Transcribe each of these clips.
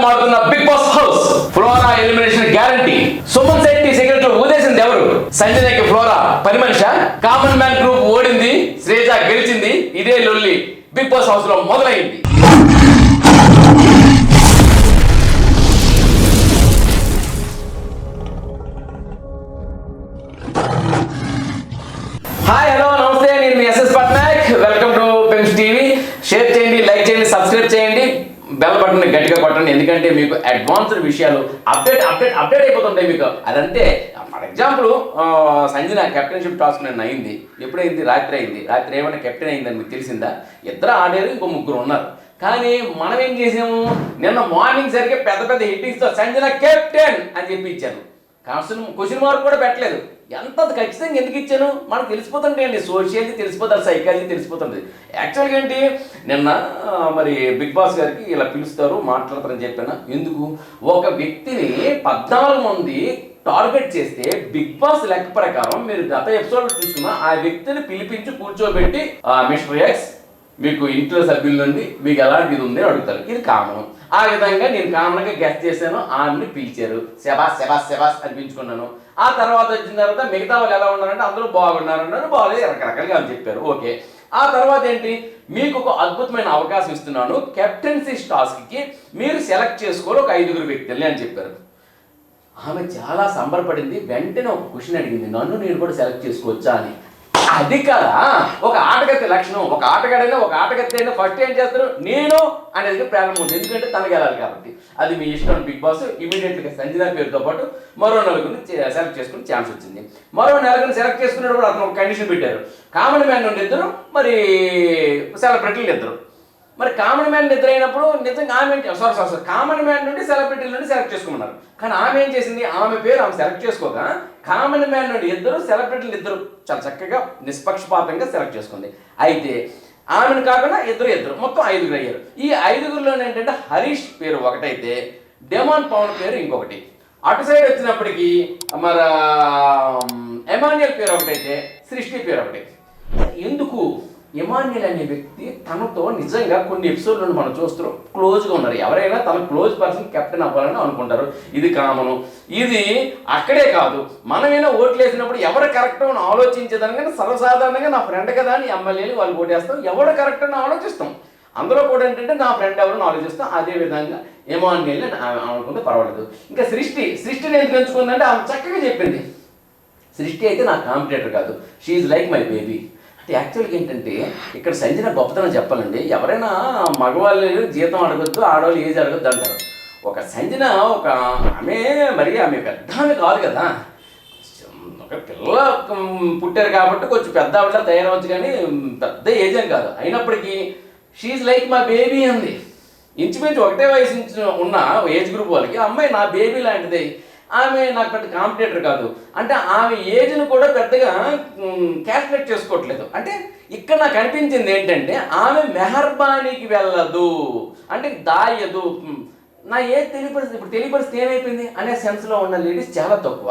మారుతున్న Bigg Boss house Flora elimination guarantee. Suman Shetty సిగరెట్లు ఊదేసింది ఎవరు? సంజనకి ఫ్లోరా పని మనిషా? కామన్ మ్యాన్ గ్రూప్ ఓడింది, శ్రేజ గెలిచింది. ఇదే లొల్లి బిగ్ బాస్ హౌస్ లో మొదలైంది. హాయ్, హలో, నమస్తే. నేను మీ S S Patnaik. Welcome to pens TV. Share చేయండి, లైక్ చేయండి, సబ్స్క్రైబ్ చేయండి, బెల్ బటన్ గట్టిగా కొట్టండి. ఎందుకంటే మీకు అడ్వాన్స్డ్ విషయాలు అప్డేట్ అయిపోతుంటాయి మీకు. అదంటే for example Sanjana captainship task నిన్న అయింది. ఎప్పుడైంది? రాత్రి అయింది. రాత్రి ఏమైనా కెప్టెన్ అయిందని మీకు తెలిసిందా? ఇద్దరు ఆడారు, ఇంకో ముగ్గురు ఉన్నారు. కానీ మనం ఏం చేసాము, నిన్న మార్నింగ్ సరిగ్గా పెద్ద పెద్ద హిట్టింగ్స్తో సంజన కెప్టెన్ అని చెప్పి ఇచ్చాను. క్వశ్చన్ మార్క్ కూడా పెట్టలేదు. ఎంత ఖచ్చితంగా ఎందుకు ఇచ్చాను మనకు తెలిసిపోతుంటాయి అండి. సోషియాలజీ తెలిసిపోతుంది, సైకాలజీ తెలిసిపోతుంది. యాక్చువల్గా ఏంటి, నిన్న మరి బిగ్ బాస్ గారికి ఇలా పిలుస్తారు, మాట్లాడతారని చెప్పాను. ఎందుకు? ఒక వ్యక్తిని 14 మంది టార్గెట్ చేస్తే బిగ్ బాస్ లెక్క ప్రకారం మీరు గత ఎపిసోడ్లో చూసుకున్న ఆ వ్యక్తిని పిలిపించి కూర్చోబెట్టి మిస్టర్ ఎక్స్ మీకు ఇంట్లో సభ్యుల నుండి మీకు ఎలాంటిది ఉంది అని అడుగుతారు. ఇది కామన్. ఆ విధంగా నేను కామన్గా గెస్ట్ చేశాను. ఆమెని పిలిచారు, శబాస్ శబాస్ శబాస్ అనిపించుకున్నాను. ఆ తర్వాత వచ్చిన తర్వాత మిగతా వాళ్ళు ఎలా ఉన్నారంటే అందరూ బాగున్నారన్నారు, బాగాలేదు రకరకాలుగా అని చెప్పారు. ఓకే. ఆ తర్వాత ఏంటి, మీకు ఒక అద్భుతమైన అవకాశం ఇస్తున్నాను, కెప్టెన్సీ టాస్క్కి మీరు సెలెక్ట్ చేసుకోవాలి ఒక 5 వ్యక్తుల్ని అని చెప్పారు. ఆమె చాలా సంబరపడింది. వెంటనే ఒక క్వశ్చన్ అడిగింది, నన్ను నేను కూడా సెలెక్ట్ చేసుకోవచ్చా అని. అది కదా ఒక ఆటగత్తి లక్షణం. ఒక ఆటగాడైనా ఒక ఆటగత్తి అయినా ఫస్ట్ ఏం చేస్తారు, నేను అనేది ప్రారంభం ఉంది. ఎందుకంటే తనకి వెళ్ళాలి కాబట్టి. అది మీ ఇష్టం. బిగ్ బాస్ ఇమీడియట్గా సంజన పేరుతో పాటు మరో 4 సెలెక్ట్ చేసుకునే ఛాన్స్ వచ్చింది. మరో 4 సెలెక్ట్ చేసుకునేటప్పుడు అతను ఒక కండిషన్ పెట్టారు. కామన్ మ్యాన్ నుండి 2, మరి సెలబ్రిటీలు 2. మరి కామన్ మ్యాన్ నిద్ర అయినప్పుడు నిజంగా ఆమె సారీ కామన్ మ్యాన్ నుండి సెలబ్రిటీల నుండి సెలెక్ట్ చేసుకోమన్నారు. కానీ ఆమె ఏం చేసింది, ఆమె పేరు ఆమె సెలెక్ట్ చేసుకోగా కామన్ మ్యాన్ నుండి 2, సెలబ్రిటీలు 2 చాలా చక్కగా నిష్పక్షపాతంగా సెలెక్ట్ చేసుకుంది. అయితే ఆమెను కాకుండా ఇద్దరు మొత్తం 5 అయ్యారు. ఈ 5లో ఏంటంటే హరీష్ పేరు ఒకటైతే డెమాన్ పవన్ పేరు ఇంకొకటి. అటు సైడ్ వచ్చినప్పటికీ మరి ఎమాన్యుయల్ పేరు ఒకటైతే సృష్టి పేరు ఒకటి. ఎందుకు? ఎమాన్యుయల్ అనే వ్యక్తి తనతో నిజంగా కొన్ని ఎపిసోడ్లను మనం చూస్తున్నాం, క్లోజ్గా ఉన్నారు. ఎవరైనా తన క్లోజ్ పర్సన్ కెప్టెన్ అవ్వాలని అనుకుంటారు. ఇది కామను. ఇది అక్కడే కాదు, మనమైనా ఓట్లు వేసినప్పుడు ఎవరు కరెక్ట్ అని ఆలోచించేదానికన్నా సర్వసాధారణంగా నా ఫ్రెండ్ కదా అని ఎమ్మెల్యేలు వాళ్ళు ఓటేస్తాం, ఎవరు కరెక్ట్ అని ఆలోచిస్తాం. అందులో కూడా ఏంటంటే నా ఫ్రెండ్ ఎవరిని ఆలోచిస్తాం. అదేవిధంగా ఎమాన్యుయల్ అనుకుంటే పర్వాలేదు. ఇంకా సృష్టిని ఎందుకు ఎంచుకుందంటే ఆమె చక్కగా చెప్పింది. సృష్టి అయితే నా కాంపిటేటర్ కాదు, షీఈ్ లైక్ మై బేబీ. యాక్చువల్గా ఏంటంటే ఇక్కడ సంజన గొప్పతనం చెప్పాలండి. ఎవరైనా మగవాళ్ళు జీతం అడగొద్దు, ఆడవాళ్ళు ఏజ్ అడగొద్దు అంటారు. ఒక సంజన ఆమె పెద్ద ఆమె కాదు కదా, ఒక పిల్ల పుట్టారు కాబట్టి కొంచెం పెద్ద ఆవిడ తయారవచ్చు, కానీ పెద్ద ఏజ్ అని కాదు. అయినప్పటికీ షీఈ్ లైక్ మై బేబీ అంది. ఇంచుమించు ఒకటే వయసు ఉన్న ఏజ్ గ్రూప్ వాళ్ళకి అమ్మాయి నా బేబీ లాంటిది. ఆమె నాకు పెద్ద కాంపిటేటర్ కాదు అంటే ఆమె ఏజ్ను కూడా పెద్దగా క్యాల్కులేట్ చేసుకోవట్లేదు. అంటే ఇక్కడ నాకు అనిపించింది ఏంటంటే ఆమె మెహర్బానీకి వెళ్ళదు, అంటే దాయదు. నా ఏజ్ తెలియపరిస్థితి ఇప్పుడు తెలియపరిస్థితి ఏమైపోయింది అనే సెన్స్లో ఉన్న లేడీస్ చాలా తక్కువ.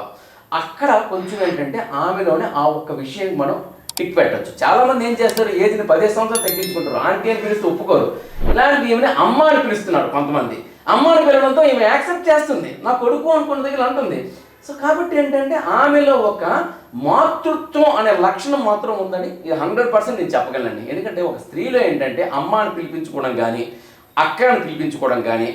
అక్కడ కొంచెం ఏంటంటే ఆమెలోనే ఆ ఒక్క విషయానికి మనం టిక్ పెట్టచ్చు. చాలామంది ఏం చేస్తారు, ఏజ్ని 15 సంవత్సరాలు తగ్గించుకుంటారు. ఆంటీ అని పిలిస్తే ఒప్పుకోరు. ఇలాంటి ఈమెని అమ్మ అని పిలుస్తున్నారు కొంతమంది. అమ్మని పిలవడంతో ఈమె యాక్సెప్ట్ చేస్తుంది, నా కొడుకు అనుకున్న దగ్గర అంటుంది. సో కాబట్టి ఏంటంటే ఆమెలో ఒక మాతృత్వం అనే లక్షణం మాత్రం ఉందని ఇది 100% నేను చెప్పగలను. ఎందుకంటే ఒక స్త్రీలో ఏంటంటే అమ్మ అని పిలిపించుకోవడం కానీ అక్క అని పిలిపించుకోవడం కానీ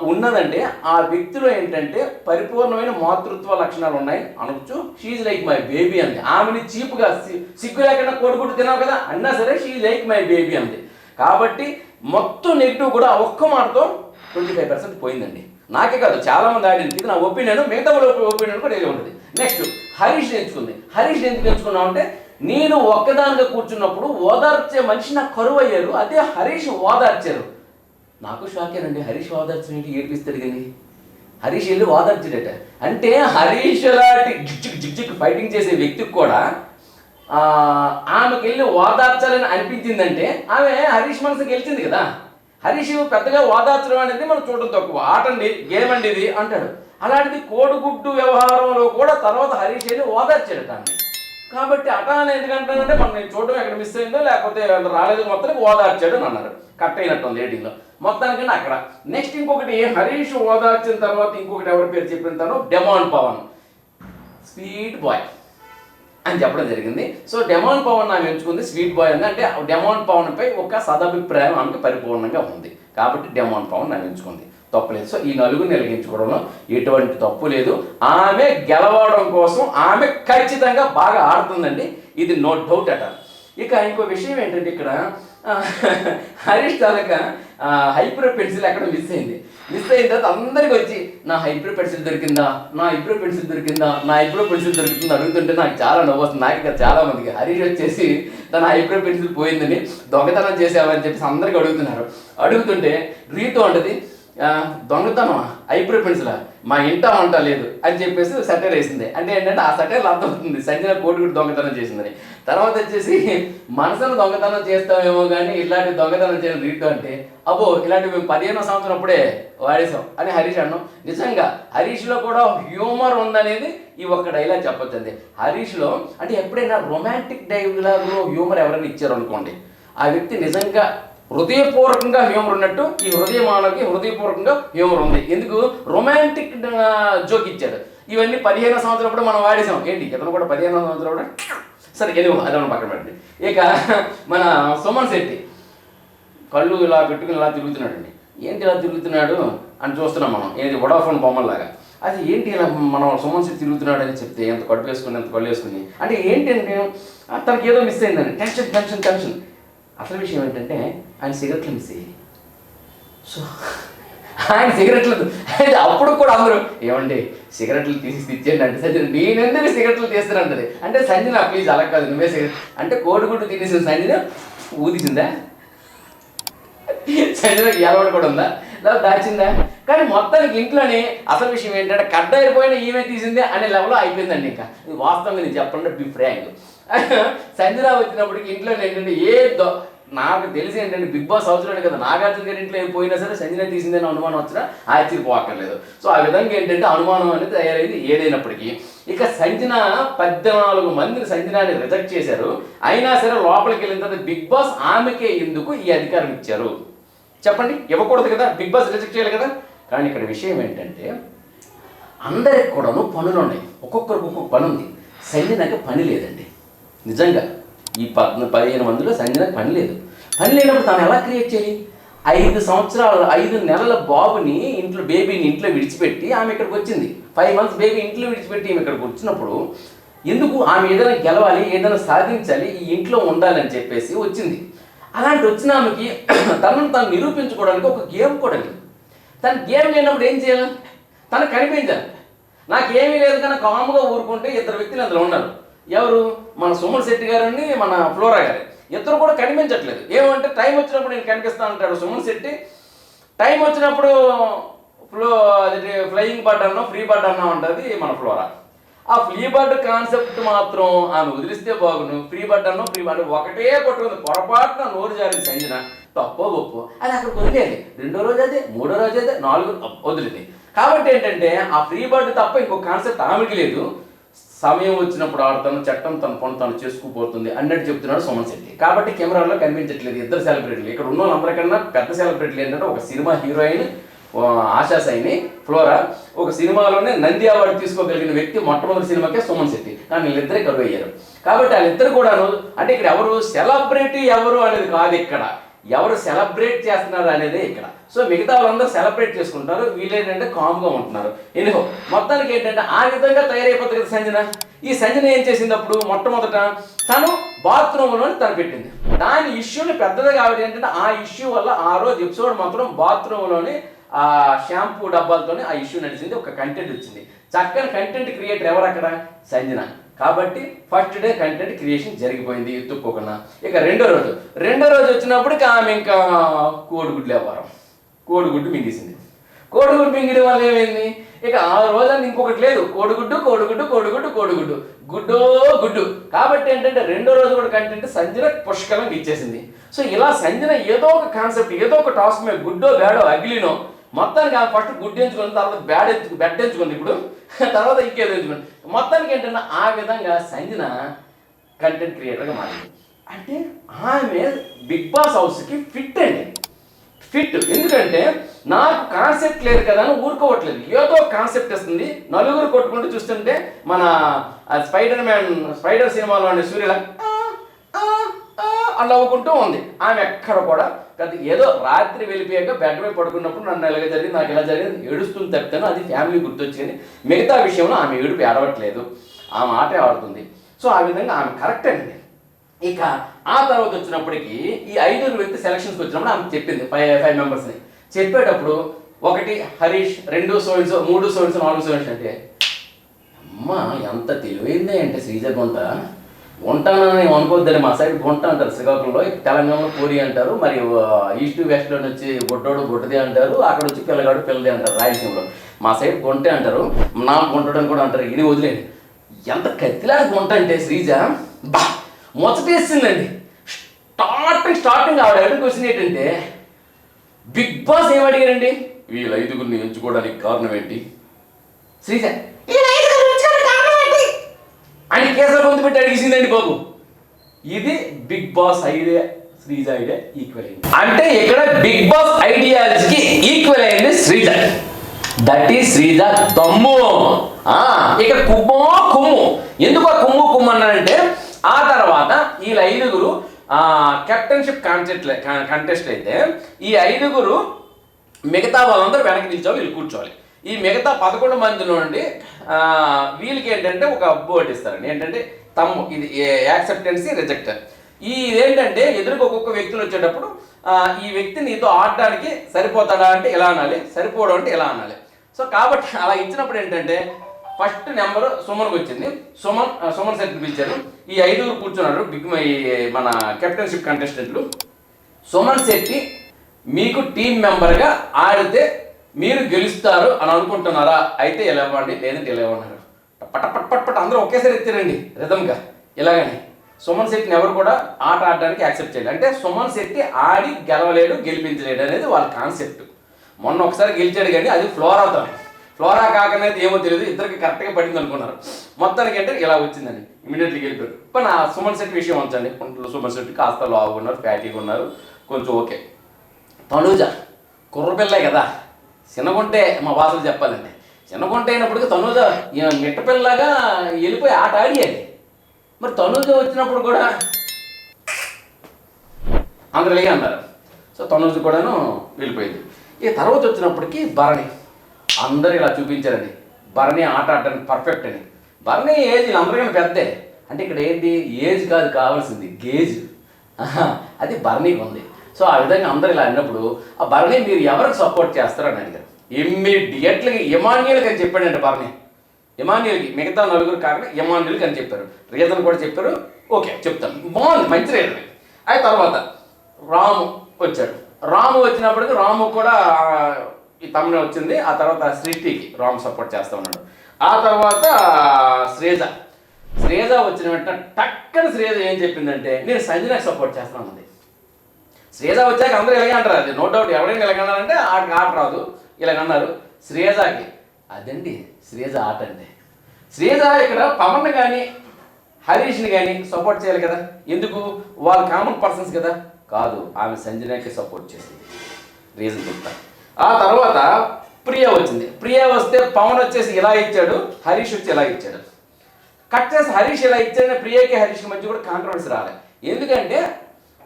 ఉన్నదంటే ఆ వ్యక్తిలో ఏంటంటే పరిపూర్ణమైన మాతృత్వ లక్షణాలు ఉన్నాయి అనొచ్చు. షీఈ్ లైక్ మై బేబీ అంది. ఆమెని చీప్గా సిగ్గు లేకుండా కోడిగుడ్డు తిన్నావు కదా అన్నా సరే షీఈ్ లైక్ మై బేబీ అంది. కాబట్టి మొత్తం నెగిటివ్ కూడా ఒక్క మాటతో 25% పోయిందండి. నాకే కాదు చాలామంది ఆడింది. ఇది నా ఒపీనియన్, మిగతా వాళ్ళ ఒపీనియన్ కూడా ఏదో ఉంటుంది. నెక్స్ట్ హరీష్ ఎంచుకుంది. హరీష్ ఎందుకు ఎంచుకున్నావు అంటే నేను ఒక్కదానిగా కూర్చున్నప్పుడు ఓదార్చే మనిషి నాకు కరువు అయ్యారు, అదే హరీష్ ఓదార్చారు. నాకు షాకేనండి. హరీష్ ఓదార్చినట్టు ఏడిపిస్తాడు కానీ హరీష్ వెళ్ళి ఓదార్చాడట. అంటే హరీష్ లాంటి జిక్ ఫైటింగ్ చేసే వ్యక్తికి కూడా ఆమెకి వెళ్ళి ఓదార్చాలని అనిపించిందంటే ఆమె హరీష్ మనసు గెలిచింది కదా. హరీష్ పెద్దగా ఓదార్చడం అనేది మనం చూడడం తక్కువ. ఆట అండి, గేమ్ అండి ఇది అంటాడు. అలాంటిది కోడిగుడ్డు వ్యవహారంలో కూడా తర్వాత హరీష్ వెళ్ళి ఓదార్చాడు దాన్ని. కాబట్టి అట అని ఎందుకంటానంటే మనం చూడడం ఎక్కడ మిస్ అయిందో లేకపోతే రాలేదు మొత్తం ఓదార్చాడు అని అన్నారు. కట్ అయినట్టు ఉంది రేటింగ్లో. మొత్తానికంటే అక్కడ నెక్స్ట్ ఇంకొకటి హరీష్ ఓదార్చిన తర్వాత ఇంకొకటి ఎవరి పేరు చెప్పిన డెమాన్ పవన్ స్వీట్ బాయ్ అని చెప్పడం జరిగింది. సో డెమాన్ పవన్ ఆమె ఎంచుకుంది స్వీట్ బాయ్ అని, అంటే డెమాన్ పవన్పై ఒక సదభిప్రాయం ఆమెకు పరిపూర్ణంగా ఉంది కాబట్టి డెమాన్ పవన్ ఆమె ఎంచుకుంది, తప్పులేదు. సో ఈ నలుగురిని వెలిగించుకోవడంలో ఎటువంటి తప్పు లేదు. ఆమె గెలవడం కోసం ఆమె ఖచ్చితంగా బాగా ఆడుతుందండి, ఇది నో డౌట్ అట. ఇక ఇంకో విషయం ఏంటంటే ఇక్కడ హరీష్ తాలూకా హైబ్రో పెన్సిల్ ఎక్కడ మిస్ అయిన తర్వాత అందరికి వచ్చి నా హైబ్రో పెన్సిల్ దొరికిందా, నా ఐబ్రో పెన్సిల్ దొరికిందా, నా ఐబ్రో పెన్సిల్ దొరికింది అడుగుతుంటే నాకు చాలా నవ్వు వస్తుంది. నాకు ఇక్కడ చాలా మందికి హరీష్ వచ్చేసి తన ఐబ్రో పెన్సిల్ పోయిందని దొంగతనం చేసావని చెప్పేసి అందరికి అడుగుతుంటే రీతు అంటది దొంగతనం ఐబ్రో పెన్సిల్ మా ఇంట వంట లేదు అని చెప్పేసి సటైర్ వేసింది. అంటే ఏంటంటే ఆ సటైర్లు అర్థమవుతుంది సంజన కోడిగుడ్డు దొంగతనం చేసిందని. తర్వాత వచ్చేసి మనసును దొంగతనం చేస్తామేమో కానీ ఇలాంటి దొంగతనం చేయడం రీతు అంటే అబ్బో ఇలాంటివి మేము 15వ సంవత్సరం అప్పుడే వాడేసాం అని హరీష్ అన్నాం. నిజంగా హరీష్లో కూడా హ్యూమర్ ఉందనేది ఈ ఒక్క డైలాగ్ చెప్పొచ్చండి. హరీష్లో అంటే ఎప్పుడైనా రొమాంటిక్ డైలాగ్లో హ్యూమర్ ఎవరైనా ఇచ్చారు అనుకోండి, ఆ వ్యక్తి నిజంగా హృదయపూర్వకంగా హ్యూమర్ ఉన్నట్టు ఈ హృదయమానవుకి హృదయపూర్వకంగా హ్యూమర్ ఉంది. ఎందుకు రొమాంటిక్ జోక్ ఇచ్చాడు. ఇవన్నీ 15వ సంవత్సరం అప్పుడు మనం వాడేసాం. ఏంటి ఇతను కూడా 15వ సంవత్సరం కూడా సరే ఎనివో అదే పక్కన పెట్టండి. ఇక మన సుమన్ శెట్టి కళ్ళు ఇలా పెట్టుకుని ఇలా తిరుగుతున్నాడండి. ఏంటి ఇలా తిరుగుతున్నాడు అని చూస్తున్నాం మనం, ఏది వడాఫోన్ బొమ్మలాగా. అది ఏంటి ఇలా మనం సుమన్ శెట్టి తిరుగుతున్నాడు అని చెప్తే ఎంత కడుపు వేసుకుని ఎంత కళ్ళు వేసుకుని అంటే ఏంటి అంటే తనకి ఏదో మిస్ అయిందని టెన్షన్ టెన్షన్ టెన్షన్. అసలు విషయం ఏంటంటే ఆయన సిగరెట్లు మిస్ అయ్యాయి. సో ఆయన సిగరెట్లు అప్పుడు కూడా అందరూ ఏమండి సిగరెట్లు తీసి ఇచ్చేయండి అంటే సంజన నేనెందుకు సిగరెట్లు తీస్తానంటది. అంటే సంజన ప్లీజ్ అలా కాదు నువ్వే సిగరెట్ అంటే కోడిగుడ్డు తినేసిన సంజన ఊదిసిందా, సంజనకి అలవాటు కూడా ఉందా లేదా దాచిందా. కానీ మొత్తానికి ఇంట్లోనే అసలు విషయం ఏంటంటే కడ్డైపోయిన ఈమె తీసిందే అనే లెవెల్లో అయిపోయిందండి. ఇంకా ఇది వాస్తవంగా నేను చెప్పండి బి ఫ్రాంక్. సంజన వచ్చినప్పటికి ఇంట్లో ఏంటంటే నాకు తెలిసి ఏంటంటే బిగ్ బాస్ అవసరం కదా, నాగార్జున గారి ఇంట్లో పోయినా సరే సంజన తీసిందని అనుమానం వచ్చినా ఆశ్చర్యపోక్కర్లేదు. సో ఆ విధంగా ఏంటంటే అనుమానం అనేది తయారైంది ఏదైనప్పటికీ. ఇక సంజన 14 మందిని సంజనాని రిజెక్ట్ చేశారు. అయినా సరే లోపలికి వెళ్ళిన తర్వాత బిగ్ బాస్ ఆమెకే ఎందుకు ఈ అధికారం ఇచ్చారు చెప్పండి? ఇవ్వకూడదు కదా, బిగ్ బాస్ రిజెక్ట్ చేయాలి కదా. కానీ ఇక్కడ విషయం ఏంటంటే అందరికి కూడాను పనులు ఉన్నాయి, ఒక్కొక్కరికి ఒక్కొక్క పని ఉంది. సంజనకి పని లేదండి. నిజంగా ఈ 15 మందిలో సంజనకి పని లేదు. పని లేనప్పుడు తను ఎలా క్రియేట్ చేయాలి? 5 నెలల బాబుని ఇంట్లో బేబీని ఇంట్లో విడిచిపెట్టి ఆమె ఇక్కడికి వచ్చింది. 5 months బేబీ ఇంట్లో విడిచిపెట్టి ఆమె ఇక్కడికి వచ్చినప్పుడు ఎందుకు ఆమె ఏదైనా గెలవాలి, ఏదైనా సాధించాలి, ఈ ఇంట్లో ఉండాలని చెప్పేసి వచ్చింది. అలాంటి వచ్చిన ఆమెకి తనను తను నిరూపించుకోవడానికి ఒక గేమ్ కూడా లేదు. తన గేమ్ లేనప్పుడు ఏం చేయాలి? తనకు కనిపించాలి. నాకేమీ లేదు కానీ కామ్గా ఊరుకుంటే 2 వ్యక్తులు అందులో ఉన్నారు. ఎవరు? మన సుమన్ శెట్టి గారిని మన ఫ్లోరా గారు. ఇద్దరు కూడా కనిపించట్లేదు. ఏమంటే టైం వచ్చినప్పుడు నేను కనిపిస్తాను అంటాడు సుమన్ శెట్టి. టైం వచ్చినప్పుడు అది ఫ్లయింగ్ బర్డ్ అన్నా ఫ్రీ బర్డ్ అన్నా ఉంటుంది మన ఫ్లోరా. ఆ ఫ్రీ బర్డ్ కాన్సెప్ట్ మాత్రం ఆమె వదిలిస్తే బాగును. ఫ్రీ బర్డ్ అన్నా ఫ్రీ బర్డ్ ఒకటే కొట్టుకుంది. పొరపాటున నోరు జారింది సంజన, తప్పో గొప్ప అది అక్కడ వదిలేదు. 2వ రోజు అదే, 3వ రోజు అదే, 4 వదిలింది. కాబట్టి ఏంటంటే ఆ ఫ్రీ బర్డ్ తప్ప ఇంకో కాన్సెప్ట్ ఆమెకి లేదు. సమయం వచ్చినప్పుడు ఆడతాను, చట్టం తన పని తను చేసుకుపోతుంది అన్నట్టు చెప్తున్నాడు సుమన్ శెట్టి. కాబట్టి కెమెరాలో కనిపించట్లేదు ఇద్దరు సెలబ్రిటీలు. ఇక్కడ ఉన్న వాళ్ళందరికన్నా పెద్ద సెలబ్రిటీలు ఏంటంటే ఒక cinema heroine ASHA Saini, flora. ఒక సినిమాలోనే నంది అవార్డు తీసుకోగలిగిన వ్యక్తి మొట్టమొదటి సినిమాకే సుమన్ శెట్టి. కానీ వీళ్ళిద్దరే కరువు అయ్యారు. కాబట్టి వాళ్ళిద్దరు కూడాను అంటే ఇక్కడ ఎవరు సెలబ్రిటీ ఎవరు అనేది కాదు, ఇక్కడ ఎవరు సెలబ్రేట్ చేస్తున్నారు అనేది ఇక్కడ. సో మిగతా వాళ్ళందరూ సెలబ్రేట్ చేసుకుంటారు, వీళ్ళేంటంటే కామ్గా ఉంటున్నారు. ఎనిహో మొత్తానికి ఏంటంటే ఆ విధంగా తయారైపోతుంది కదా సంజన. ఈ సంజన ఏం చేసింది అప్పుడు మొట్టమొదట తను బాత్రూంలోని తను పెట్టింది. దాని ఇష్యూని పెద్దది కాబట్టి ఏంటంటే ఆ ఇష్యూ వల్ల ఆ రోజు ఎపిసోడ్ మాత్రం బాత్రూంలోని ఆ షాంపూ డబ్బాలతోనే ఆ ఇష్యూ నడిచింది. ఒక కంటెంట్ వచ్చింది. చక్కని కంటెంట్ క్రియేటర్ ఎవరు అక్కడ? సంజన. కాబట్టి ఫస్ట్ డే కంటెంట్ క్రియేషన్ జరిగిపోయింది ఎత్తుక్కోకుండా. ఇక రెండో రోజు వచ్చినప్పటికి ఆమె ఇంకా కోడిగుడ్లు వ్యవహారం, కోడిగుడ్డు మింగేసింది. కోడిగుడ్డు మింగడం వల్ల ఏమైంది? ఇక ఆ రోజున ఇంకొకటి లేదు, కోడిగుడ్డు కోడిగుడ్డు కోడిగుడ్డు కోడిగుడ్డు గుడ్డో గుడ్డు. కాబట్టి ఏంటంటే రెండో రోజు కూడా కంటెంట్ సంజన పుష్కలంగా ఇచ్చేసింది. సో ఇలా సంజన ఏదో ఒక కాన్సెప్ట్, ఏదో ఒక టాస్క్ మీద గుడ్డో బ్యాడో అగిలినో మొత్తానికి ఆమె ఫస్ట్ గుడ్డు ఎంచుకుంది, తర్వాత బెడ్ ఎంచుకుంది, ఇప్పుడు తర్వాత ఇంకేదో ఎంచుకుంది. మొత్తానికి ఏంటంటే ఆ విధంగా సంజన కంటెంట్ క్రియేటర్గా మారింది. అంటే ఆమె బిగ్ బాస్ హౌస్కి ఫిట్ అండి. ఫిట్. ఎందుకంటే నాకు కాన్సెప్ట్ లేదు కదా అని ఊరుకోవట్లేదు, ఏదో కాన్సెప్ట్ వస్తుంది. నలుగురు కొట్టుకుంటూ చూస్తుంటే మన స్పైడర్ సినిమాలో సూర్యుల అని నవ్వుకుంటూ ఉంది. ఆమె ఎక్కడ కూడా కదా ఏదో రాత్రి వెళ్ళిపోయాక బెడ్ మీద పడుకున్నప్పుడు నన్ను ఇలాగ జరిగింది, నాకు ఇలా జరిగింది ఏడుస్తుంది తప్పితాను, అది ఫ్యామిలీ గుర్తొచ్చింది. మిగతా విషయంలో ఆమె ఏడుపు ఏడవట్లేదు, ఆమె ఆటే ఆడుతుంది. సో ఆ విధంగా ఆమె కరెక్ట్ అండి. ఇక ఆ తర్వాత వచ్చినప్పటికీ ఈ 5 వ్యక్తి సెలక్షన్స్కి వచ్చినప్పుడు ఆమె చెప్పింది 5 మెంబర్స్ని. చెప్పేటప్పుడు 1 హరీష్, 2 సోయిన్స్, 3 సోయిన్స్, 4 సోయిన్స్ అంటే అమ్మ ఎంత తెలివైందే అంటే శ్రీజ గుంటానని అనుకోవద్దని. మా సైడ్ గుంట అంటారు శ్రీకాకుళంలో, తెలంగాణలో పూరి అంటారు, మరి ఈస్ట్ వెస్ట్లో వచ్చి బొడ్డోడు బొడ్డది అంటారు, అక్కడ వచ్చి పిల్లగాడు పిల్లది అంటారు రాయలసీమలో. మా సైడ్ గుంటే అంటారు, నా గుంటడు అని కూడా అంటారు. ఇది వదిలేండి, ఎంత కత్తిలాగా గుంట అంటే శ్రీజ బా మొదటేసిందండి. స్టార్టింగ్ ఆవిడ అడిగిన క్వశ్చన్ ఏంటంటే, బిగ్ బాస్ ఏమడిగారండి, వీళ్ళ 5గురిని ఎంచుకోవడానికి కారణం ఏంటి? శ్రీజ అని కేసులో పొందు పెట్టి అడిగిందండి బాబు. ఇది Bigg Boss idea, Sreeja idea equal అయింది. అంటే ఇక్కడ బిగ్ బాస్ ఐడియాలజీకి ఈక్వల్ అయింది శ్రీజ. దట్ ఈస్ శ్రీజ దమ్ము. ఇక్కడ కుమ్ము. ఎందుకు ఆ కుమ్ము అన్నారంటే, ఆ తర్వాత వీళ్ళ 5గురు కెప్టెన్షిప్ కంటెస్ట్ అయితే ఈ 5గురు మిగతా వాళ్ళందరూ వెనక్కి నిల్చోవాలి, వీళ్ళు కూర్చోవాలి. ఈ మిగతా 11 మందిలో నుండి వీళ్ళకి ఏంటంటే ఒక బోర్డు ఇస్తారండి, ఏంటంటే ఇది యాక్సెప్టెన్సీ రిజెక్టర్. ఇదేంటంటే ఎదురుగా ఒక్కొక్క వ్యక్తులు వచ్చేటప్పుడు ఈ వ్యక్తి నీతో ఆడడానికి సరిపోతాడా అంటే ఎలా అనాలి, సరిపోవడం అంటే ఎలా అనాలి. సో కాబట్టి అలా ఇచ్చినప్పుడు ఏంటంటే ఫస్ట్ నెంబర్ సుమన్కి వచ్చింది. సుమన్ సెట్ పిలిచారు. ఈ 5గురు కూర్చున్నారు మన కెప్టెన్షిప్ కంటెస్టెంట్లు. సుమన్ శెట్టి మీకు టీం మెంబర్గా ఆడితే మీరు గెలుస్తారు అని అనుకుంటున్నారా? అయితే ఇలా ఇవ్వండి, లేదంటే ఇలా ఇవ్వన్నారు. పట్ అందరూ ఒకేసారి ఎత్తారండి రిధంగా. ఇలాగని సుమన్ శెట్టిని ఎవరు కూడా ఆట ఆడడానికి యాక్సెప్ట్ చేయాలి. అంటే సుమన్ శెట్టి ఆడి గెలవలేడు, గెలిపించలేడు అనేది వాళ్ళ కాన్సెప్ట్. మొన్న ఒకసారి గెలిచాడు కానీ అది ఫ్లోరా కాకనేది ఏమో తెలియదు, ఇద్దరికి కరెక్ట్గా పడింది అనుకున్నారు. మొత్తానికి అంటే ఇలా వచ్చిందండి, ఇమీడియట్లీ గెలిపారు. ఇప్పుడు నా సుమన్ శెట్టి విషయం ఉంచండి. సుమన్ శెట్టి కాస్త లావుగా ఉన్నారు, ఫ్యాటీగా ఉన్నారు, కొంచెం ఓకే. తనూజ కుర్రపిల్లే కదా, చిన్నగుంటే మా భాషలు చెప్పాలండి, చిన్నగుంటే అయినప్పటికీ తనూజ మిట్టపిల్లగా వెళ్ళిపోయి ఆట ఆడియాలి. మరి తనూజ వచ్చినప్పుడు కూడా అందరూ వెళ్ళి అన్నారు. సో తనూజ కూడాను వెళ్ళిపోయింది. ఈ తర్వాత వచ్చినప్పటికీ భరణి అందరూ ఇలా చూపించారండి, భరణి ఆట ఆడడానికి పర్ఫెక్ట్ అని. భరణి ఏజ్ వీళ్ళందరికీ పెద్దే. అంటే ఇక్కడ ఏంటి, ఏజ్ కాదు కావాల్సింది, గేజ్. అది భరణికి ఉంది. సో ఆ విధంగా అందరూ ఇలా అన్నప్పుడు ఆ భరణి మీరు ఎవరికి సపోర్ట్ చేస్తారని అడిగారు. ఇమ్మీడియట్లీ ఇమాన్యుయల్కి అని చెప్పాడంటే భరణి. ఇమాన్యుయల్కి, మిగతా 4గురు కాకుండా ఇమాన్యుయల్కి అని చెప్పారు. రీజన్ కూడా చెప్పారు. ఓకే చెప్తాను, బాగుంది, మంచి రీజన్. ఆ తర్వాత రాము వచ్చాడు. రాము వచ్చినప్పటికీ రాము కూడా ఈ తమ్ముడు వచ్చింది. ఆ తర్వాత సృష్టికి రాము సపోర్ట్ చేస్తూ ఉన్నాడు. ఆ తర్వాత శ్రీజ వచ్చిన వెంటనే టక్కన శ్రీజ ఏం చెప్పిందంటే, నేను సంజనకి సపోర్ట్ చేస్తాను అంది. శ్రీజ వచ్చాక అందరూ ఇలాగే అంటారు, అది నో డౌట్. ఎవరైనా ఇలాగన్నారంటే ఆట రాదు, ఇలాగన్నారు. శ్రీజకి అదండి శ్రీజ ఆట అంటే. శ్రీజ ఇక్కడ పవన్ కానీ హరీష్ని కానీ సపోర్ట్ చేయాలి కదా, ఎందుకు, వాళ్ళు కామన్ పర్సన్స్ కదా. కాదు, ఆమె సంజనకి సపోర్ట్ చేసింది. రీజన్ చెప్తా. ఆ తర్వాత ప్రియా వచ్చింది. ప్రియా వస్తే పవన్ వచ్చేసి ఇలా ఇచ్చాడు, హరీష్ వచ్చి ఇలా ఇచ్చాడు. కట్ చేసి హరీష్ ఇలా ఇచ్చాడని ప్రియాకి హరీష్కి మధ్య కూడా కాంట్రవర్సీ రాలే. ఎందుకంటే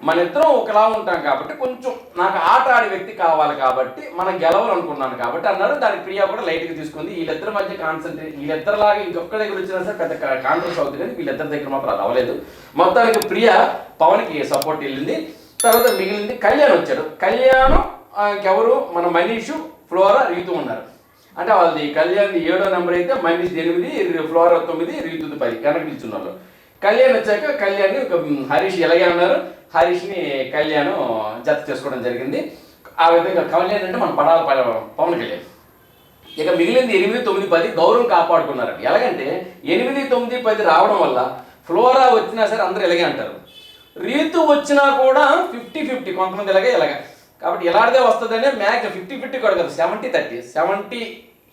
మన ఇద్దరం ఒకలా ఉంటాం కాబట్టి, కొంచెం నాకు ఆట ఆడే వ్యక్తి కావాలి కాబట్టి మనం గెలవాలనుకున్నాను కాబట్టి అన్నారు. దానికి ప్రియా కూడా లైట్గా తీసుకుంది. వీళ్ళిద్దరి మధ్య కాన్సన్ట్రేట్, వీళ్ళిద్దరిలాగా ఇంకొక దగ్గర వచ్చినా సరే పెద్ద కాంట్రవర్సీ అవుతుంది, కానీ వీళ్ళిద్దరి దగ్గర మాత్రం అది అవ్వలేదు. మొత్తానికి ప్రియా పవన్కి సపోర్ట్ వెళ్ళింది. తర్వాత మిగిలింది కళ్యాణ్ వచ్చాడు. కళ్యాణ్ ఇంకెవరు, మన మనీషు, ఫ్లోరా, రీతు ఉన్నారు. అంటే వాళ్ళది కళ్యాణ్ 7వ నెంబర్ అయితే మనీష్ 8, ఫ్లోరా 9, రీతు 10 వెనక్కి నిల్చున్నారు. కళ్యాణ్ వచ్చాక కళ్యాణ్ హరీష్ ఎలాగే ఉన్నారు. హరీష్ని కళ్యాణ్ జత చేసుకోవడం జరిగింది. ఆ విధంగా కళ్యాణ్ అంటే మన పడాల పవన్ కళ్యాణ్. ఇక మిగిలింది 8, 9, 10 గౌరవం కాపాడుకున్నారు. ఎలాగంటే 8, 9, 10 రావడం వల్ల ఫ్లోరా వచ్చినా సరే అందరూ ఇలాగే అంటారు. రీతు వచ్చినా కూడా 50-50 కొంతమంది ఇలాగా. కాబట్టి ఎలాంటిదే వస్తుందనే మ్యాక్స్ 50-50 కూడా కదా, 70-30, 70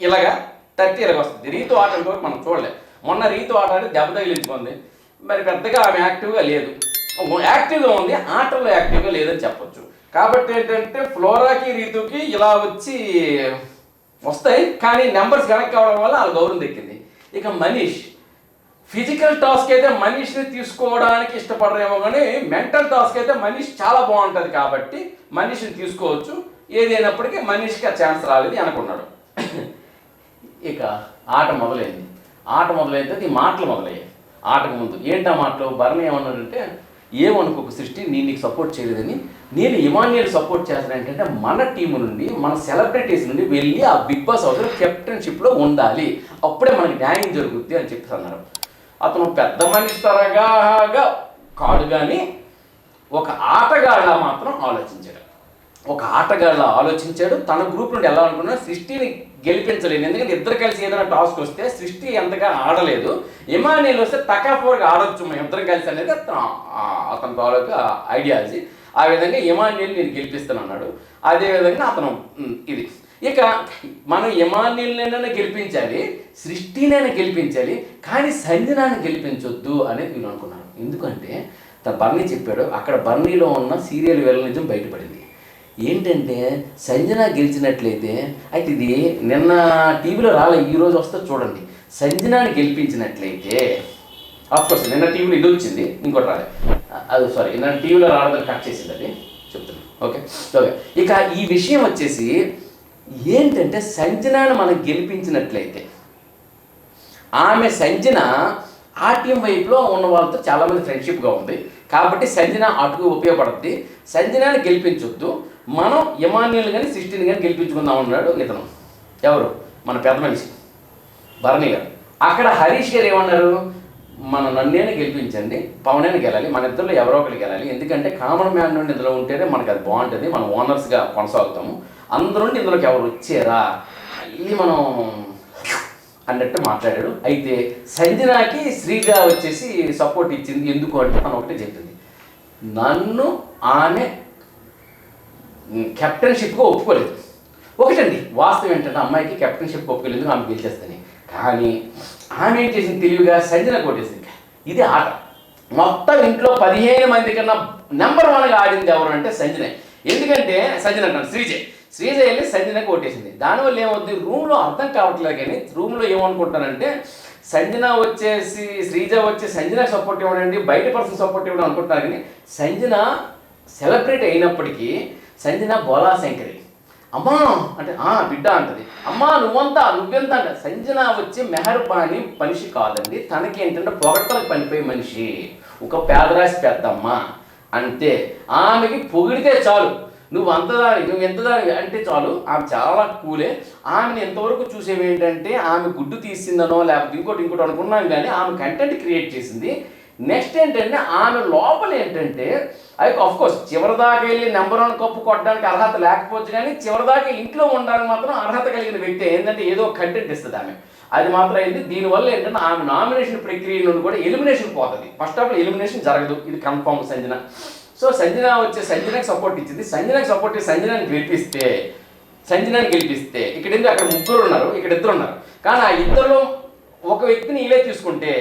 ఇలాగా 30 ఇలాగ వస్తుంది. రీతు ఆట అంటే మనం చూడలేదు. మొన్న రీతు ఆట ఆడి దెబ్బ తగిలించుకుంది. మరి పెద్దగా ఆమె యాక్టివ్గా లేదు, యాక్టివ్గా ఉంది, ఆటల్లో యాక్టివ్గా లేదని చెప్పొచ్చు. కాబట్టి ఏంటంటే ఫ్లోరాకి రీతుకి ఇలా వచ్చి వస్తాయి, కానీ నెంబర్స్ కనెక్ట్ అవ్వడం వల్ల వాళ్ళ గౌరవం దక్కింది. ఇక మనీష్ ఫిజికల్ టాస్క్ అయితే మనీష్ని తీసుకోవడానికి ఇష్టపడరేమో, కానీ మెంటల్ టాస్క్ అయితే మనీష్ చాలా బాగుంటుంది కాబట్టి మనీష్ని తీసుకోవచ్చు. ఏదైనప్పటికీ మనీష్కి ఆ ఛాన్స్ రాలేదు అనుకున్నాడు. ఇక ఆట మొదలైంది. ఈ మాటలు మొదలయ్యాయి. ఆటకు ముందు ఏంటా మాటలు? భరణి ఏమన్నాడంటే, ఏమనుకోకు సృష్టి, నేను నీకు సపోర్ట్ చేయలేదని, నేను ఇమాన్యుయల్ సపోర్ట్ చేస్తాను. ఏంటంటే మన టీము నుండి, మన సెలబ్రిటీస్ నుండి వెళ్ళి ఆ బిగ్ బాస్ హౌస్లో కెప్టెన్షిప్లో ఉండాలి, అప్పుడే మనకి న్యాయం జరుగుద్ది అని చెప్పి అన్నారు. అతను పెద్ద మనిషి తరగా కాదు, కానీ ఒక ఆటగాళ్ళ మాత్రం ఆలోచించాడు. తన గ్రూప్ నుండి ఎలా అనుకున్నా సృష్టిని గెలిపించలేదు. ఎందుకంటే ఇద్దరు కలిసి ఏదైనా టాస్క్ వస్తే సృష్టి ఎంతగా ఆడలేదు, ఇమాన్యుయల్ వస్తే తకాఫోర్గా ఆడొచ్చు మనం ఇద్దరం కలిసి అనేది అతని తాలూకా ఐడియాలజీ. ఆ విధంగా ఇమాన్యుయల్ నేను గెలిపిస్తాను అన్నాడు. అదేవిధంగా అతను ఇది ఇక మనం ఇమాన్యుయల్నైనా గెలిపించాలి, సృష్టినైనా గెలిపించాలి, కానీ సంజనాన్ని గెలిపించొద్దు అనేది నేను అనుకున్నాను. ఎందుకంటే తన బర్నీ చెప్పాడు, అక్కడ బర్నీలో ఉన్న సీరియల్ విలనిజం బయటపడింది. ఏంటంటే సంజన గెలిచినట్లయితే, అయితే ఇది నిన్న టీవీలో రాలే, ఈరోజు వస్తే చూడండి, సంజనాని గెలిపించినట్లయితే, ఆఫ్కోర్స్ నిన్న టీవీలో ఇది వచ్చింది, ఇంకోటి రాలే, అది సారీ నిన్న టీవీలో రావడం కట్ చేసింది, అది చెప్తున్నాను. ఓకే. ఇక ఈ విషయం వచ్చేసి ఏంటంటే, సంజనాను మనం గెలిపించినట్లయితే సంజన ఆ టీం వైపులో ఉన్న వాళ్ళతో చాలామంది ఫ్రెండ్షిప్గా ఉంది కాబట్టి సంజన అటుకు ఉపయోగపడుతుంది. సంజనాని గెలిపించొద్దు, మనం ఇమాన్యుయల్ కానీ సృష్టిని కానీ గెలిపించుకుందాం అన్నాడు ఇతను. ఎవరు? మన పెద్ద మనిషి భరణి గారు. అక్కడ హరీష్ గారు ఏమన్నారు, నన్నేనే గెలిపించండి, పవనేని గెలాలి, మన ఇద్దరు ఎవరో ఒకరికి గెలాలి, ఎందుకంటే కామన్ మ్యాన్ నుండి ఇందులో ఉంటేనే మనకు అది బాగుంటుంది, మనం ఓనర్స్గా కొనసాగుతాము, అందరూ నుండి ఇందులోకి ఎవరు వచ్చారా మళ్ళీ మనం అన్నట్టు మాట్లాడాడు. అయితే సంజనాకి శ్రీజ వచ్చేసి సపోర్ట్ ఇచ్చింది. ఎందుకు అంటే తను ఒకటే చెప్పింది, నన్ను ఆమె కెప్టెన్షిప్గా ఒప్పుకోలేదు. ఒకటండి వాస్తవం ఏంటంటే, అమ్మాయికి కెప్టెన్షిప్ ఒప్పుకోలేదు, ఆమె గెలిచేస్తాని. కానీ ఆమె ఏం చేసింది, తెలివిగా సంజన కొట్టేసింది. ఇది ఆట. మొత్తం ఇంట్లో 15 మంది కన్నా నెంబర్ 1గా ఆడింది ఎవరు అంటే సంజనే. ఎందుకంటే సంజన అంటాను శ్రీజ వెళ్ళి సంజనకి కొట్టేసింది. దానివల్ల ఏమవుద్ది, రూమ్లో అర్థం కావట్లేదు. కానీ రూమ్లో ఏమనుకుంటానంటే, సంజన వచ్చేసి శ్రీజ వచ్చి సంజనకు సపోర్ట్ ఇవ్వడండి, బయట పర్సన్ సపోర్ట్ ఇవ్వడం అనుకుంటున్నారు. కానీ సంజన సెలబ్రేట్ అయినప్పటికీ సంజన బోలా శంకరి, అమ్మా అంటే బిడ్డ అంటది, అమ్మా నువ్వెంత అంట. సంజన వచ్చి మెహర్బాని మనిషి కాదండి, తనకి ఏంటంటే పొగడ్తలకు పనిపోయే మనిషి, ఒక పేదరాశి పెద్దమ్మ అంతే. ఆమెకి పొగిడితే చాలు, నువ్వు ఎంతదాని అంటే చాలు, ఆమె చాలా కూలే. ఆమెను ఎంతవరకు చూసేవి ఏంటంటే, ఆమె గుడ్డు తీసిందనో లేకపోతే ఇంకోటి అనుకున్నాం, కానీ ఆమె కంటెంట్ క్రియేట్ చేసింది. నెక్స్ట్ ఏంటంటే, ఆమె లోపల ఏంటంటే, అది ఆఫ్కోర్స్ చివరిదాకా వెళ్ళి నెంబర్ 1 కప్పు కొట్టడానికి అర్హత లేకపోవచ్చు, కానీ చివరిదాకా ఇంట్లో ఉండడానికి మాత్రం అర్హత కలిగిన వ్యక్తి. ఏంటంటే ఏదో కంటెంట్ ఇస్తుంది ఆమె, అది మాత్రం అయింది. దీనివల్ల ఏంటంటే ఆమె నామినేషన్ ప్రక్రియ నుండి కూడా ఎలిమినేషన్ పోతుంది. ఫస్ట్ ఆఫ్ ఆల్ ఎలిమినేషన్ జరగదు, ఇది కన్ఫర్మ్ సంజన. సో సంజన వచ్చే సంజనకి సపోర్ట్ ఇచ్చింది. సంజనకి సపోర్ట్ ఇచ్చి సంజనాన్ని గెలిపిస్తే ఇక్కడ ఎందుకు, అక్కడ 3 ఉన్నారు, ఇక్కడ 2 ఉన్నారు. కానీ ఆ ఇద్దరులో ఒక వ్యక్తిని ఇలా తీసుకుంటే,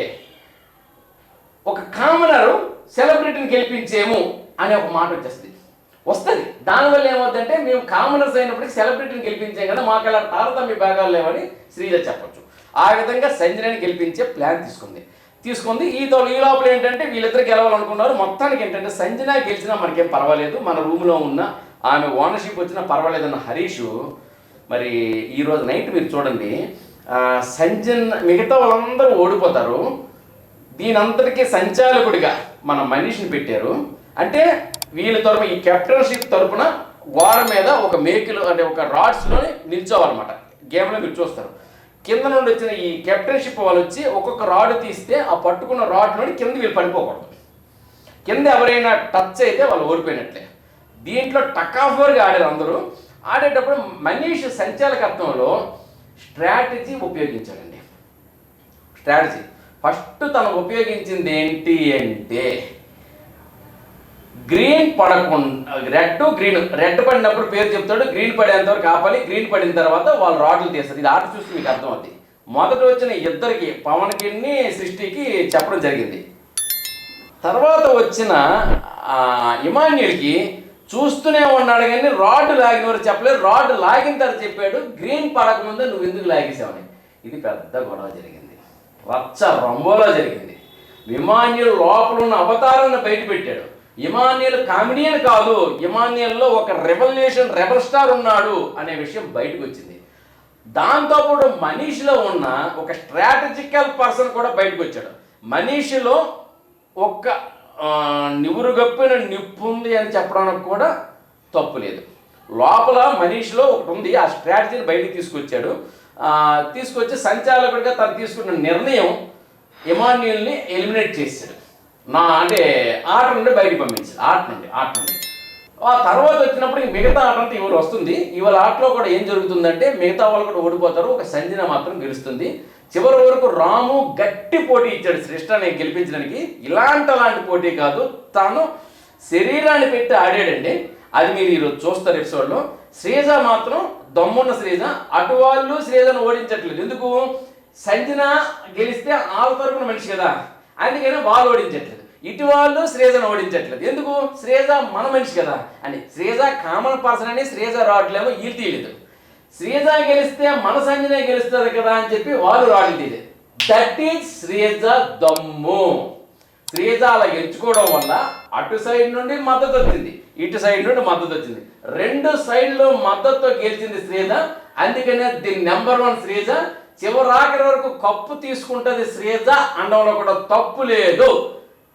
ఒక కామనరు సెలబ్రిటీని గెలిపించేము అనే ఒక మాట వస్తుంది. దానివల్ల ఏమవుతుందంటే, మేము కామనర్స్ అయినప్పటికీ సెలబ్రిటీని గెలిపించాం కదా, మాకు అలా తారతమ్య భాగాలు లేవని శ్రీజ చెప్పచ్చు. ఆ విధంగా సంజనని గెలిపించే ప్లాన్ తీసుకుంది. ఈ లోపల ఏంటంటే వీళ్ళిద్దరు గెలవాలనుకున్నారు. మొత్తానికి ఏంటంటే సంజన గెలిచినా మనకేం పర్వాలేదు, మన రూమ్లో ఉన్న ఆమె ఓనర్షిప్ వచ్చినా పర్వాలేదన్న హరీష్. మరి ఈరోజు నైట్ మీరు చూడండి, మిగతా వాళ్ళందరూ ఓడిపోతారు. దీనంతటికీ సంచాలకుడిగా మన మనీష్ని పెట్టారు. అంటే వీళ్ళ తరఫున, ఈ కెప్టెన్షిప్ తరఫున గోడ మీద ఒక మేకులు అంటే ఒక రాడ్స్లోని నిల్చోవాలన్నమాట. గేమ్లో మీరు చూస్తారు, కింద నుండి వచ్చిన ఈ కెప్టెన్షిప్ వాళ్ళు వచ్చి ఒక్కొక్క రాడ్ తీస్తే ఆ పట్టుకున్న రాడ్లోని కింద వీళ్ళు పడిపోకూడదు. కింద ఎవరైనా టచ్ అయితే వాళ్ళు ఓడిపోయినట్లే. దీంట్లో టకాఫోర్గా ఆడారు అందరూ. ఆడేటప్పుడు మనీష్ సంచాలకత్వంలో స్ట్రాటజీ ఉపయోగించాడండి. ఫస్ట్ తను ఉపయోగించింది ఏంటి అంటే, గ్రీన్ పడకుండా రెడ్ పడినప్పుడు పేరు చెప్తాడు, గ్రీన్ పడేంతవరకు ఆపాలి, గ్రీన్ పడిన తర్వాత వాళ్ళు రాడ్లు తీస్తారు. ఇది ఆట చూస్తే మీకు అర్థం అవుతుంది. మొదట వచ్చిన ఇద్దరికి, పవన్కి సృష్టికి చెప్పడం జరిగింది. తర్వాత వచ్చిన ఇమాన్యుయల్కి చూస్తూనే ఉన్నాడు కానీ రాడ్ లాగినవారు చెప్పలేదు. రాడ్ లాగిన తర్వాత చెప్పాడు గ్రీన్ పడకముందే నువ్వు ఎందుకు లాగేసావని. ఇది పెద్ద గొడవ జరిగింది, రచ్చ రంబోలా జరిగింది. ఇమాన్యుల్ లోపల ఉన్న అవతారాన్ని బయట పెట్టాడు. ఇమాన్యుల్ కామెడియన్ కాదు, ఇమాన్యుల్లో ఒక రెబల్ స్టార్ ఉన్నాడు అనే విషయం బయటకు వచ్చింది. దాంతోపాటు మనీష్లో ఉన్న ఒక స్ట్రాటజికల్ పర్సన్ కూడా బయటకు వచ్చాడు. మనీష్లో ఒక్క నివురుగప్పిన నిప్పు ఉంది అని చెప్పడానికి కూడా తప్పు లేదు. లోపల మనీష్లో ఒకటి ఉంది, ఆ స్ట్రాటజీని బయటకు తీసుకొచ్చాడు. తీసుకొచ్చి సంచాలకుడిగా తను తీసుకున్న నిర్ణయం ఇమాన్యుల్ని ఎలిమినేట్ చేశాడు. అంటే ఆట నుండి బయటకు పంపించాడు. ఆట నుండి ఆ తర్వాత వచ్చినప్పుడు మిగతా ఆట అంతా ఇవాళ వస్తుంది. ఇవాళ ఆటలో కూడా ఏం జరుగుతుందంటే మిగతా వాళ్ళు కూడా ఓడిపోతారు, ఒక సంజన మాత్రం గెలుస్తుంది. చివరి వరకు రాము గట్టి పోటీ ఇచ్చాడు శ్రేష్ఠని గెలిపించడానికి. అలాంటి పోటీ కాదు, తాను శరీరాన్ని పెట్టి ఆడాడండి. అది మీరు ఈరోజు చూస్తారు ఎపిసోడ్లో. శ్రీజ మాత్రం దమ్మున్న శ్రీజ, అటు వాళ్ళు శ్రీజను ఓడించట్లేదు. ఎందుకు? సంజన గెలిస్తే వాళ్ళ తరపున మనిషి కదా, అందుకని వాళ్ళు ఓడించట్లేదు. ఇటు వాళ్ళు శ్రీజను ఓడించట్లేదు. ఎందుకు? శ్రీజ మన మనిషి కదా అని. శ్రీజ కామన్ పర్సన్ అని శ్రీజ రావట్లేమో వీళ్ళు తీయలేదు. శ్రీజ గెలిస్తే మన సంజనే గెలుస్తుంది కదా అని చెప్పి వాళ్ళు రావడం తీయలేదు. దట్ ఈజ్ శ్రీజ దమ్ము. శ్రీజ అలా గెలుచుకోవడం వల్ల అటు సైడ్ నుండి మద్దతు వచ్చింది, ఇటు సైడ్ నుండి మద్దతు వచ్చింది. రెండు సైడ్లో మద్దతుతో గెలిచింది శ్రీజ. అందుకనే ది నెంబర్ 1 శ్రీజ. చివరాఖరి వరకు కప్పు తీసుకుంటుంది శ్రీజ అనడంలో కూడా తప్పు లేదు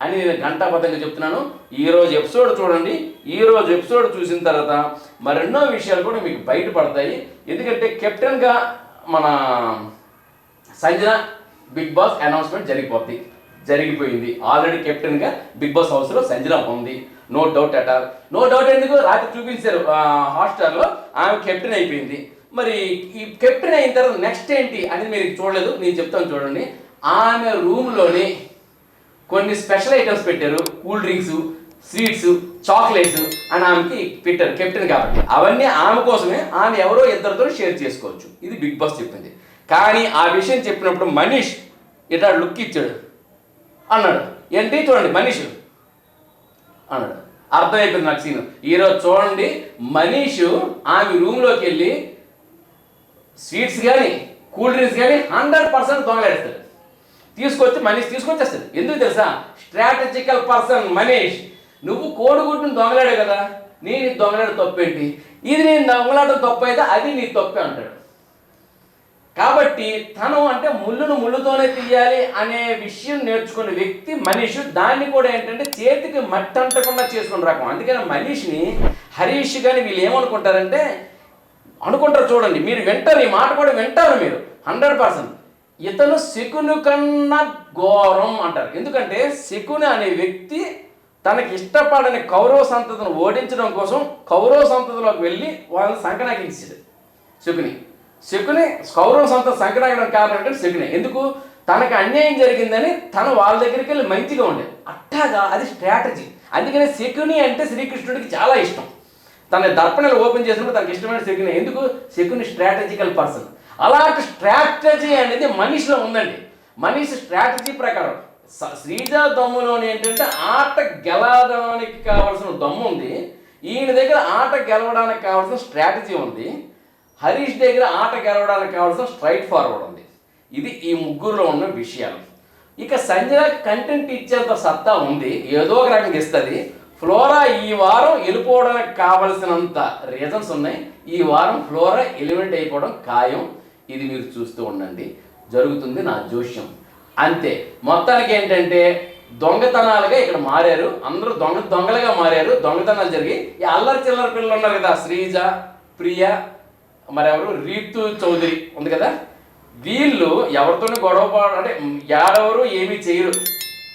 అని నేను ఘంటాబద్ధంగా చెప్తున్నాను. ఈరోజు ఎపిసోడ్ చూడండి. ఈరోజు ఎపిసోడ్ చూసిన తర్వాత మరెన్నో విషయాలు కూడా మీకు బయటపడతాయి. ఎందుకంటే కెప్టెన్గా మన సంజన బిగ్ బాస్ అనౌన్స్మెంట్ జరిగిపోయింది. ఆల్రెడీ కెప్టెన్గా బిగ్ బాస్ హౌస్లో సంజన ఉంది. No doubt at all. No doubt ఎందుకు? రాత్రి చూపించారు హాట్స్టార్లో, ఆమె కెప్టెన్ అయిపోయింది. మరి ఈ కెప్టెన్ అయిన తర్వాత నెక్స్ట్ ఏంటి అనేది మీరు చూడలేదు, నేను చెప్తాను చూడండి. ఆమె రూమ్లోని కొన్ని స్పెషల్ ఐటమ్స్ పెట్టారు, కూల్ డ్రింక్స్, స్వీట్స్, చాక్లెట్స్ అని ఆమెకి పెట్టారు కెప్టెన్ కాబట్టి. అవన్నీ ఆమె కోసమే, ఆమె ఎవరో ఇద్దరితో షేర్ చేసుకోవచ్చు. ఇది బిగ్ బాస్ చెప్పింది. కానీ ఆ విషయం చెప్పినప్పుడు మనీష్ ఇట్లా లుక్ ఇచ్చాడు, అన్నాడు. ఏంటి చూడండి మనీష్ అన్నాడు. అర్థమైపోయింది నాకు సీన్. ఈరోజు చూడండి, మనీష్ ఆమె రూమ్లోకి వెళ్ళి స్వీట్స్ కానీ కూల్ డ్రింక్స్ కానీ 100% దొంగలేస్తాడు. మనీష్ తీసుకొచ్చేస్తాడు. ఎందుకు తెలుసా? Strategical person Manish. నువ్వు కోడిగుడ్డును దొంగలాడే కదా, నేను దొంగలాడు తప్పేంటి? ఇది నేను దొంగలాడడం తప్పు అయితే అది నీ తప్పే అంటాడు. కాబట్టి తను అంటే ముళ్ళును ముళ్ళుతోనే తీయాలి అనే విషయం నేర్చుకున్న వ్యక్తి మనీష్. దాన్ని కూడా ఏంటంటే చేతికి మట్టి అంటకుండా చేసుకుని రకం. అందుకని మనీష్ని హరీష్ కానీ వీళ్ళు ఏమనుకుంటారంటే అనుకుంటారు. చూడండి, మీరు వింటారు, ఈ మాట కూడా వింటారు మీరు 100%. ఇతను శకుని కన్నా ఘోరం అంటారు. ఎందుకంటే శకుని అనే వ్యక్తి తనకి ఇష్టపడని కౌరవ సంతతిని ఓడించడం కోసం కౌరవ సంతతిలోకి వెళ్ళి వాళ్ళని సంకనాకించాడు. శకుని కౌరవ సంతతి సంకనాకడం కారణం అంటే శకుని. ఎందుకు? తనకు అన్యాయం జరిగిందని తను వాళ్ళ దగ్గరికి వెళ్ళి మంచిగా ఉండేది. అట్టాగా అది స్ట్రాటజీ. అందుకనే శకుని అంటే శ్రీకృష్ణుడికి చాలా ఇష్టం. తన దర్పణలు ఓపెన్ చేసినప్పుడు తనకి ఇష్టమైన శకుని. ఎందుకు? Shakuni strategical person. అలాంటి స్ట్రాటజీ అనేది మనీష్లో ఉందండి. మనీష్ స్ట్రాటజీ ప్రకారం శ్రీజ దమ్ములోని ఏంటంటే ఆట గెలవడానికి కావాల్సిన దమ్ము ఉంది. ఈయన దగ్గర ఆట గెలవడానికి కావాల్సిన స్ట్రాటజీ ఉంది. హరీష్ దగ్గర ఆట గెలవడానికి కావాల్సిన స్ట్రైట్ ఫార్వర్డ్ ఉంది. ఇది ఈ ముగ్గురులో ఉన్న విషయాలు. ఇక సంజన కంటెంట్ ఇచ్చేంత సత్తా ఉంది, ఏదో ఒక రకంగా ఇస్తుంది. ఫ్లోరా ఈ వారం వెళ్ళిపోవడానికి కావలసినంత రీజన్స్ ఉన్నాయి. ఈ వారం ఫ్లోరా ఎలిమినేట్ అయిపోవడం ఖాయం. ఇది మీరు చూస్తూ ఉండండి, జరుగుతుంది నా జోష్యం. అంతే. మొత్తానికి ఏంటంటే దొంగతనాలుగా ఇక్కడ మారారు. అందరూ దొంగలుగా మారారు. దొంగతనాలు జరిగి ఈ అల్లరి చిల్లర పిల్లలు ఉన్నారు కదా, శ్రీజ, ప్రియ, మరెవరు రీతు చౌదరి ఉంది కదా, వీళ్ళు ఎవరితోనూ గొడవ అంటే ఎవరెవరు ఏమీ చేయరు.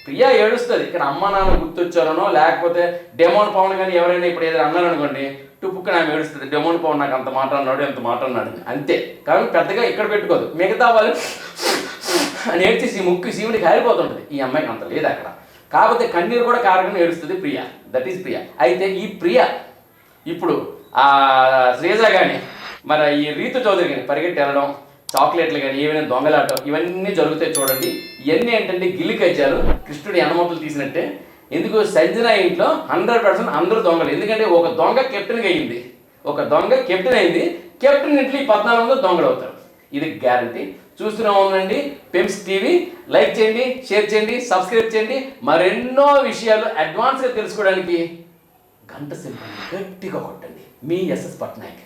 ప్రియ ఏడుస్తుంది. ఇక్కడ అమ్మ నాన్న గుర్తొచ్చారనో లేకపోతే డెమోన్ పవన్ కానీ ఎవరైనా ఇప్పుడు ఏదైనా అన్నారనుకోండి, టుప్పుక్క ఆమె ఏడుస్తుంది. డెమోన్ పవన్ నాకు అంత మాట అన్నాడు, ఎంత మాట అన్నాడు అంతే. కాబట్టి పెద్దగా ఇక్కడ పెట్టుకోదు. మిగతా వాళ్ళు అని ఏడ్చేసి ముక్కు శివుడికి కారిపోతుంటుంది. ఈ అమ్మాయికి అంత లేదు అక్కడ. కాకపోతే కన్నీరు కూడా కారకుండా ఏడుస్తుంది ప్రియ. దట్ ఈజ్ ప్రియ. అయితే ఈ ప్రియ ఇప్పుడు ఆ శ్రీజ కానీ మరి ఈ రీతు చౌదరి కానీ పరిగెట్టి వెళ్ళడం, చాక్లెట్లు కానీ ఏమైనా దొంగలాటం ఇవన్నీ జరుగుతాయి చూడండి. ఇవన్నీ ఏంటంటే గిల్లి కజ్జాలు కృష్ణుడి ఎనమతులు తీసినట్టే. ఎందుకు సంజన ఇంట్లో 100% అందరూ దొంగలు. ఎందుకంటే ఒక దొంగ కెప్టెన్గా అయింది, ఒక దొంగ కెప్టెన్ అయింది, కెప్టెన్ ఇంట్లో ఈ 14 మంది దొంగలు అవుతారు. ఇది గ్యారంటీ. చూస్తూనే ఉండండి పెమ్స్ టీవీ. లైక్ చేయండి, షేర్ చేయండి, సబ్స్క్రైబ్ చేయండి. మరెన్నో విషయాలు అడ్వాన్స్గా తెలుసుకోవడానికి గంట సింబల్ గట్టిగా కొట్టండి. మీ ఎస్ఎస్ పట్నాయక్.